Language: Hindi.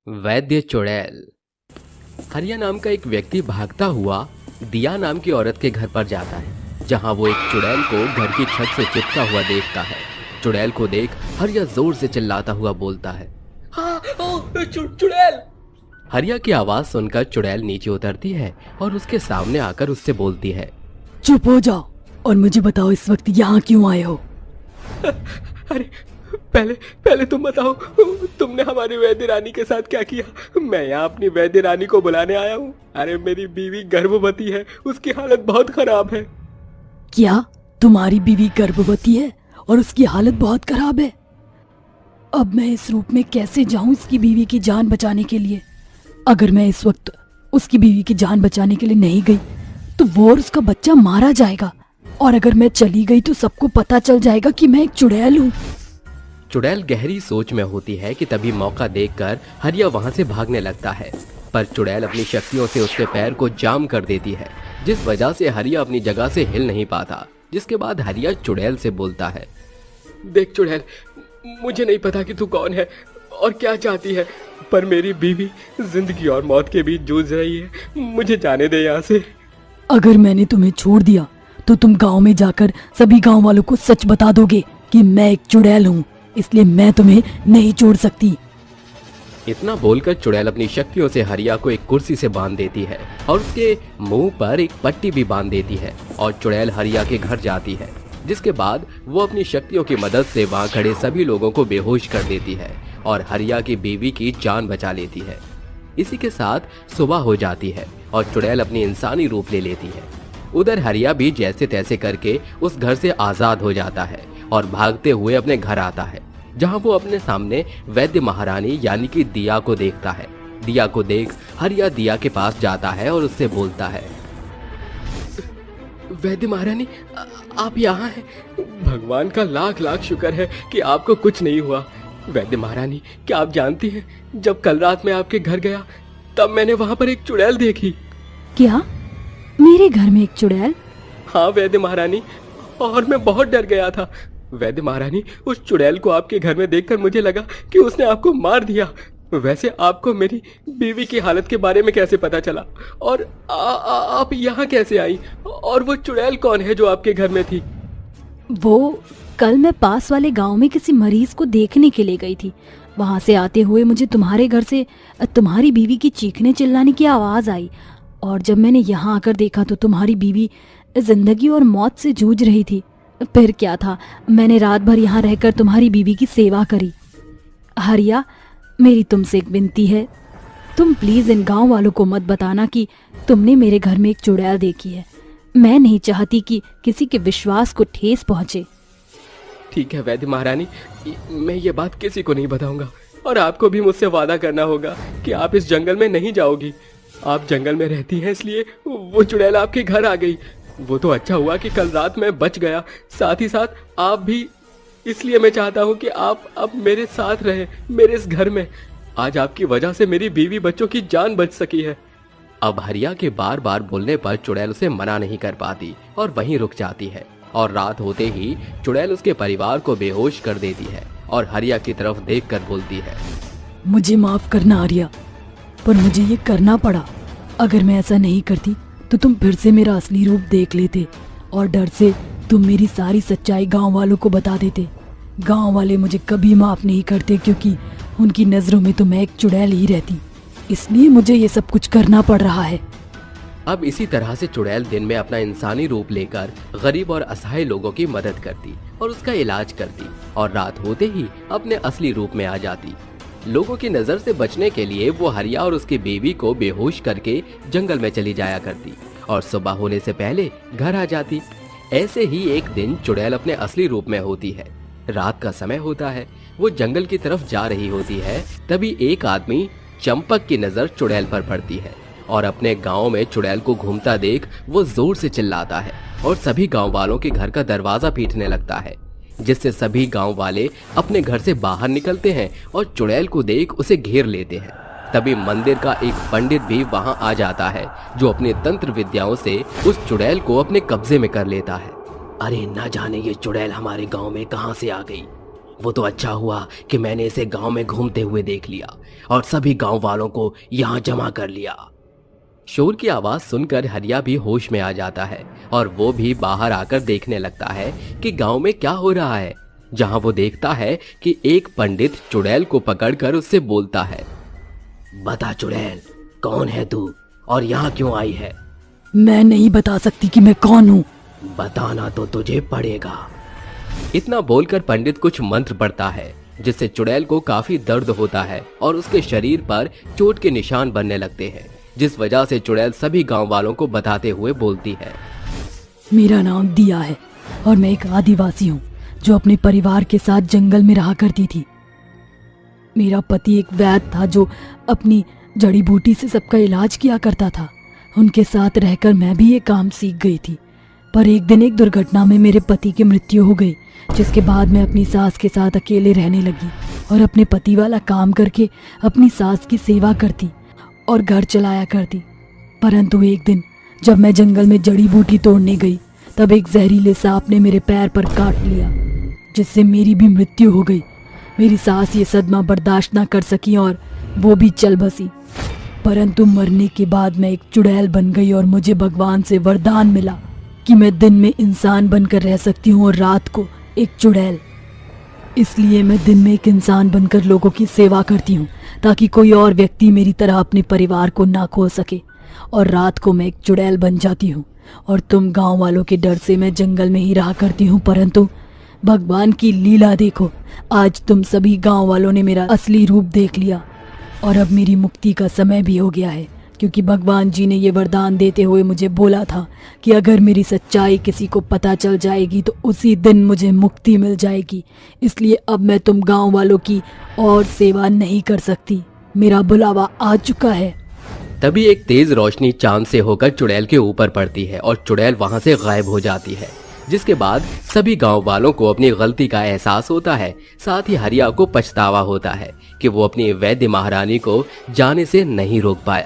वैद्य चुड़ैल। हरिया नाम का एक व्यक्ति भागता हुआ दिया नाम की औरत के घर पर जाता है, जहां वो एक चुड़ैल को घर की छत से चिपका हुआ देखता है। चुड़ैल को देख हरिया जोर से चिल्लाता हुआ बोलता है, हाँ, चुड़ैल। हरिया की आवाज सुनकर चुड़ैल नीचे उतरती है और उसके सामने आकर उससे बोलती है, चुप हो जाओ और मुझे बताओ इस वक्त यहाँ क्यों आए हो। अरे पहले तुम बताओ, तुमने हमारी वैद्य रानी के साथ क्या किया। मैं यहाँ अपनी वैद्य रानी को बुलाने आया हूँ। अरे मेरी बीवी गर्भवती है, उसकी हालत बहुत खराब है। क्या तुम्हारी बीवी गर्भवती है और उसकी हालत बहुत खराब है? अब मैं इस रूप में कैसे जाऊं इसकी बीवी की जान बचाने के लिए? अगर मैं इस वक्त उसकी बीवी की जान बचाने के लिए नहीं गई तो वो और उसका बच्चा मारा जाएगा, और अगर मैं चली गई तो सबको पता चल जाएगा कि मैं एक चुड़ैल हूँ। चुड़ैल गहरी सोच में होती है कि तभी मौका देखकर हरिया वहां से भागने लगता है, पर चुड़ैल अपनी शक्तियों से उसके पैर को जाम कर देती है, जिस वजह से हरिया अपनी जगह से हिल नहीं पाता। जिसके बाद हरिया चुड़ैल से बोलता है, देख चुड़ैल, मुझे नहीं पता कि तू कौन है और क्या चाहती है, पर मेरी बीवी जिंदगी और मौत के बीच जूझ रही है। मुझे जाने दे यहाँ से। अगर मैंने तुम्हें छोड़ दिया तो तुम गांव में जाकर सभी गांव वालों को सच बता दोगे कि मैं एक चुड़ैल हूँ, इसलिए मैं तुम्हें नहीं छोड़ सकती। इतना बोलकर चुड़ैल अपनी शक्तियों से हरिया को एक कुर्सी से बांध देती है और उसके मुंह पर एक पट्टी भी बांध देती है, और चुड़ैल हरिया के घर जाती है। जिसके बाद वो अपनी शक्तियों की मदद से वहां खड़े सभी लोगों को बेहोश कर देती है और हरिया की बीवी की जान बचा लेती है। इसी के साथ सुबह हो जाती है और चुड़ैल अपनी इंसानी रूप ले लेती है। उधर हरिया भी जैसे तैसे करके उस घर से आजाद हो जाता है और भागते हुए अपने घर आता है, जहां वो अपने सामने वैद्य महारानी यानी कि दिया को देखता है। दिया को देख हरिया दिया के पास जाता है और उससे बोलता है, वैद्य महारानी, आप यहाँ हैं। भगवान का लाख लाख शुक्र है कि आपको कुछ नहीं हुआ। वैद्य महारानी, क्या आप जानती हैं, जब कल रात मैं आपके घर गया तब मैंने वहाँ पर एक चुड़ैल देखी। क्या मेरे घर में एक चुड़ैल? हाँ वैद्य महारानी, और मैं बहुत डर गया था। वैद्य महारानी, उस चुड़ैल को आपके घर में देखकर मुझे लगा कि उसने आपको मार दिया। वैसे आपको मेरी बीवी की हालत के बारे में कैसे पता चला, और आप यहाँ कैसे आई, और वो चुड़ैल कौन है जो आपके घर में थी? वो कल मैं पास वाले गांव में किसी मरीज को देखने के लिए गई थी। वहां से आते हुए मुझे तुम्हारे घर से तुम्हारी बीवी की चीखने चिल्लाने की आवाज आई, और जब मैंने यहाँ आकर देखा तो तुम्हारी बीवी जिंदगी और मौत से जूझ रही थी। फिर क्या था, मैंने रात भर यहाँ रहकर तुम्हारी बीवी की सेवा करी। हरिया, मेरी तुमसे एक विनती है, तुम प्लीज इन गांव वालों को मत बताना कि तुमने मेरे घर में एक चुड़ैल देखी है। मैं नहीं चाहती कि किसी के विश्वास को ठेस पहुंचे। ठीक है वैद्य महारानी, मैं ये बात किसी को नहीं बताऊंगा, और आपको भी मुझसे वादा करना होगा कि आप इस जंगल में नहीं जाओगी। आप जंगल में रहती हैं, इसलिए वो चुड़ैल आपके घर आ गई। वो तो अच्छा हुआ कि कल रात मैं बच गया, साथ ही साथ आप भी। इसलिए मैं चाहता हूँ कि आप अब मेरे साथ रहें, मेरे इस घर में। आज आपकी वजह से मेरी बीवी बच्चों की जान बच सकी है। अब हरिया के बार बार बोलने पर चुड़ैल उसे मना नहीं कर पाती और वहीं रुक जाती है, और रात होते ही चुड़ैल उसके परिवार को बेहोश कर देती है और हरिया की तरफ देखकर बोलती है, मुझे माफ करना आर्या, पर मुझे ये करना पड़ा। अगर मैं ऐसा नहीं करती तो तुम फिर से मेरा असली रूप देख लेते, और डर से तुम मेरी सारी सच्चाई गांव वालों को बता देते। गांव वाले मुझे कभी माफ नहीं करते, क्योंकि उनकी नजरों में तो मैं एक चुड़ैल ही रहती। इसलिए मुझे ये सब कुछ करना पड़ रहा है। अब इसी तरह से चुड़ैल दिन में अपना इंसानी रूप लेकर गरीब और असहाय लोगों की मदद करती और उसका इलाज करती, और रात होते ही अपने असली रूप में आ जाती। लोगों की नजर से बचने के लिए वो हरिया और उसकी बीवी को बेहोश करके जंगल में चली जाया करती और सुबह होने से पहले घर आ जाती। ऐसे ही एक दिन चुड़ैल अपने असली रूप में होती है। रात का समय होता है, वो जंगल की तरफ जा रही होती है। तभी एक आदमी चंपक की नजर चुड़ैल पर पड़ती है, और अपने गांव में चुड़ैल को घूमता देख वो जोर से चिल्लाता है और सभी गांव वालों के घर का दरवाजा पीटने लगता है, जिससे सभी गांव वाले अपने घर से बाहर निकलते हैं और चुड़ैल को देख उसे घेर लेते हैं। तभी मंदिर का एक पंडित भी वहां आ जाता है, जो अपने तंत्र विद्याओं से उस चुड़ैल को अपने कब्जे में कर लेता है। अरे ना जाने ये चुड़ैल हमारे गांव में कहां से आ गई। वो तो अच्छा हुआ कि मैंने इसे गांव में घूमते हुए देख लिया और सभी गांव वालों को यहाँ जमा कर लिया। शोर की आवाज सुनकर हरिया भी होश में आ जाता है और वो भी बाहर आकर देखने लगता है कि गांव में क्या हो रहा है, जहां वो देखता है कि एक पंडित चुड़ैल को पकड़कर उससे बोलता है, बता चुड़ैल, कौन है तू और यहाँ क्यों आई है? मैं नहीं बता सकती कि मैं कौन हूँ। बताना तो तुझे पड़ेगा। इतना बोलकर पंडित कुछ मंत्र पढ़ता है जिससे चुड़ैल को काफी दर्द होता है और उसके शरीर पर चोट के निशान बनने लगते हैं, जिस वजह से चुड़ैल सभी गांव वालों को बताते हुए बोलती है, मेरा नाम दिया है और मैं एक आदिवासी हूँ जो अपने परिवार के साथ जंगल में रहा करती थी। मेरा पति एक वैद्य था जो अपनी जड़ी बूटी से सबका इलाज किया करता था। उनके साथ रहकर मैं भी ये काम सीख गई थी, पर एक दिन एक दुर्घटना में मेरे पति की मृत्यु हो गई, जिसके बाद मैं अपनी सास के साथ अकेले रहने लगी और अपने पति वाला काम करके अपनी सास की सेवा करती और घर चलाया करती। परंतु एक दिन जब मैं जंगल में जड़ी बूटी तोड़ने गई तब एक जहरीले सांप ने मेरे पैर पर काट लिया, जिससे मेरी भी मृत्यु हो गई। मेरी सास ये सदमा बर्दाश्त ना कर सकी और वो भी चल बसी। परंतु मरने के बाद मैं एक चुड़ैल बन गई और मुझे भगवान से वरदान मिला कि मैं दिन में इंसान बनकर रह सकती हूँ और रात को एक चुड़ैल। इसलिए मैं दिन में एक इंसान बनकर लोगों की सेवा करती हूँ ताकि कोई और व्यक्ति मेरी तरह अपने परिवार को ना खो सके, और रात को मैं एक चुड़ैल बन जाती हूँ और तुम गांव वालों के डर से मैं जंगल में ही रहा करती हूँ। परंतु भगवान की लीला देखो, आज तुम सभी गांव वालों ने मेरा असली रूप देख लिया और अब मेरी मुक्ति का समय भी हो गया है, क्योंकि भगवान जी ने ये वरदान देते हुए मुझे बोला था कि अगर मेरी सच्चाई किसी को पता चल जाएगी तो उसी दिन मुझे मुक्ति मिल जाएगी। इसलिए अब मैं तुम गांव वालों की और सेवा नहीं कर सकती, मेरा बुलावा आ चुका है। तभी एक तेज रोशनी चांद से होकर चुड़ैल के ऊपर पड़ती है और चुड़ैल वहां से गायब हो जाती है, जिसके बाद सभी गांव वालों को अपनी गलती का एहसास होता है। साथ ही हरिया को पछतावा होता है कि वो अपनी वैद्य महारानी को जाने से नहीं रोक पाया।